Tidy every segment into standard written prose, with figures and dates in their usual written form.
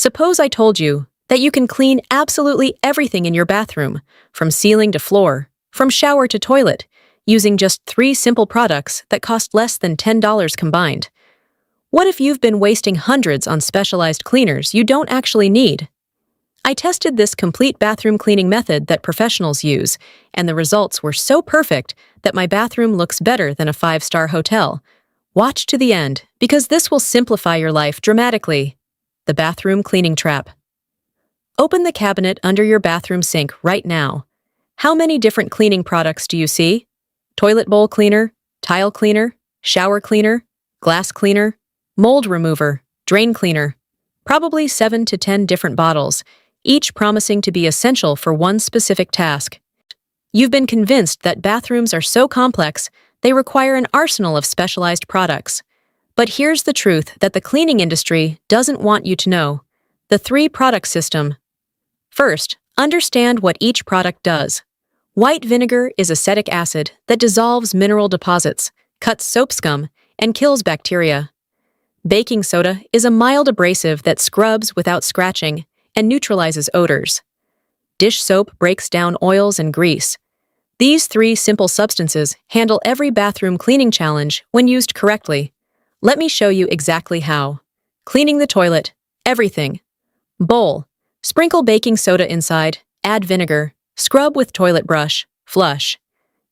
Suppose I told you that you can clean absolutely everything in your bathroom, from ceiling to floor, from shower to toilet, using just 3 simple products that cost less than $10 combined. What if you've been wasting hundreds on specialized cleaners you don't actually need? I tested this complete bathroom cleaning method that professionals use, and the results were so perfect that my bathroom looks better than a 5-star hotel. Watch to the end, because this will simplify your life dramatically. The bathroom cleaning trap. Open the cabinet under your bathroom sink right now. How many different cleaning products do you see? Toilet bowl cleaner, tile cleaner, shower cleaner, glass cleaner, mold remover, drain cleaner. Probably 7 to 10 different bottles, each promising to be essential for one specific task. You've been convinced that bathrooms are so complex, they require an arsenal of specialized products. But here's the truth that the cleaning industry doesn't want you to know. The 3-product system. First, understand what each product does. White vinegar is acetic acid that dissolves mineral deposits, cuts soap scum, and kills bacteria. Baking soda is a mild abrasive that scrubs without scratching and neutralizes odors. Dish soap breaks down oils and grease. These 3 simple substances handle every bathroom cleaning challenge when used correctly. Let me show you exactly how. Cleaning the toilet. Everything. Bowl. Sprinkle baking soda inside, add vinegar, scrub with toilet brush, flush.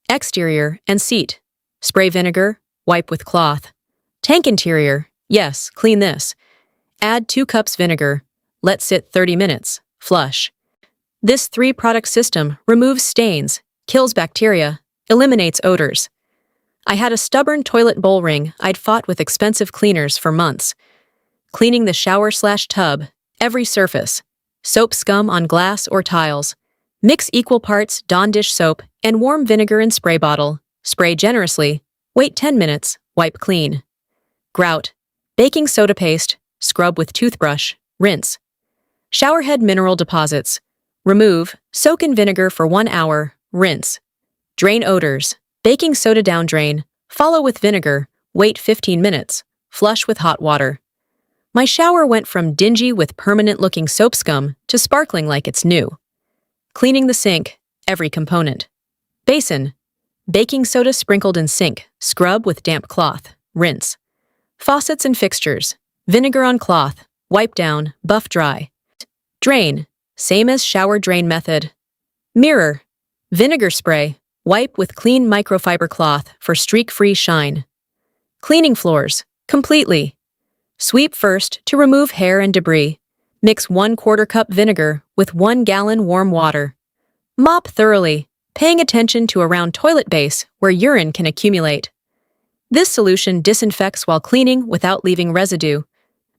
Exterior and seat. Spray vinegar, wipe with cloth. Tank interior. Yes, clean this. Add 2 cups vinegar. Let sit 30 minutes. Flush. This 3-product system removes stains, kills bacteria, eliminates odors. I had a stubborn toilet bowl ring I'd fought with expensive cleaners for months. Cleaning the shower/tub, every surface. Soap scum on glass or tiles. Mix equal parts Dawn dish soap and warm vinegar in spray bottle. Spray generously. Wait 10 minutes. Wipe clean. Grout. Baking soda paste. Scrub with toothbrush. Rinse. Showerhead mineral deposits. Remove. Soak in vinegar for 1 hour. Rinse. Drain odors. Baking soda down drain. Follow with vinegar. Wait 15 minutes. Flush with hot water. My shower went from dingy with permanent-looking soap scum to sparkling like it's new. Cleaning the sink. Every component. Basin. Baking soda sprinkled in sink. Scrub with damp cloth. Rinse. Faucets and fixtures. Vinegar on cloth. Wipe down. Buff dry. Drain. Same as shower drain method. Mirror. Vinegar spray. Wipe with clean microfiber cloth for streak-free shine. Cleaning floors. Completely. Sweep first to remove hair and debris. Mix 1/4 cup vinegar with 1 gallon warm water. Mop thoroughly, paying attention to around toilet base where urine can accumulate. This solution disinfects while cleaning without leaving residue.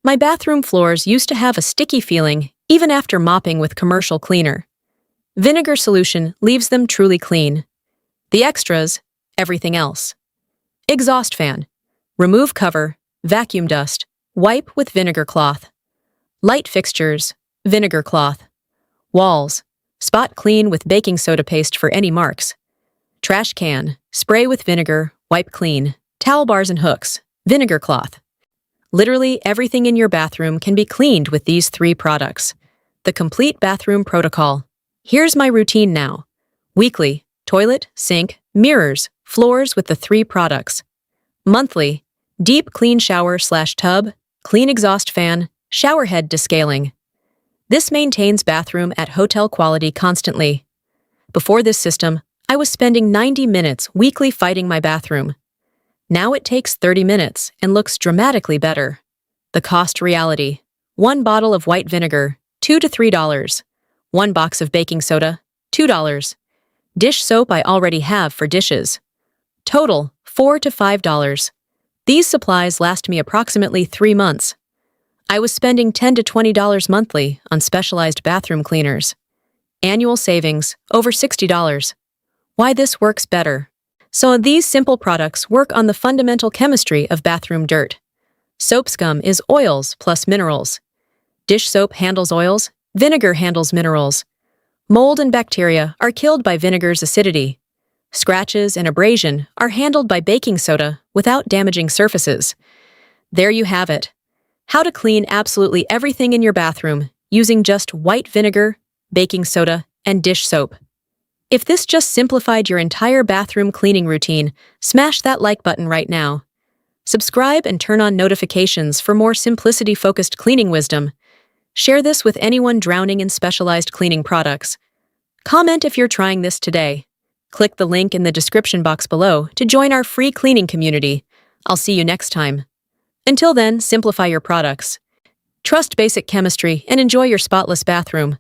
My bathroom floors used to have a sticky feeling even after mopping with commercial cleaner. Vinegar solution leaves them truly clean. The extras, everything else. Exhaust fan. Remove cover, vacuum dust, wipe with vinegar cloth. Light fixtures, vinegar cloth. Walls, spot clean with baking soda paste for any marks. Trash can, spray with vinegar, wipe clean. Towel bars and hooks, vinegar cloth. Literally everything in your bathroom can be cleaned with these 3 products. The complete bathroom protocol. Here's my routine now. Weekly, toilet, sink, mirrors, floors with the 3 products. Monthly, deep clean shower/tub, clean exhaust fan, shower head descaling. This maintains bathroom at hotel quality constantly. Before this system, I was spending 90 minutes weekly fighting my bathroom. Now it takes 30 minutes and looks dramatically better. The cost reality. 1 bottle of white vinegar, $2 to $3. 1 box of baking soda, $2. Dish soap I already have for dishes. Total, $4 to $5. These supplies last me approximately 3 months. I was spending $10 to $20 monthly on specialized bathroom cleaners. Annual savings, over $60. Why this works better. So these simple products work on the fundamental chemistry of bathroom dirt. Soap scum is oils plus minerals. Dish soap handles oils, vinegar handles minerals. Mold and bacteria are killed by vinegar's acidity. Scratches and abrasion are handled by baking soda without damaging surfaces. There you have it. How to clean absolutely everything in your bathroom using just white vinegar, baking soda, and dish soap. If this just simplified your entire bathroom cleaning routine, smash that like button right now. Subscribe and turn on notifications for more simplicity-focused cleaning wisdom. Share this with anyone drowning in specialized cleaning products. Comment if you're trying this today. Click the link in the description box below to join our free cleaning community. I'll see you next time. Until then, simplify your products. Trust basic chemistry and enjoy your spotless bathroom.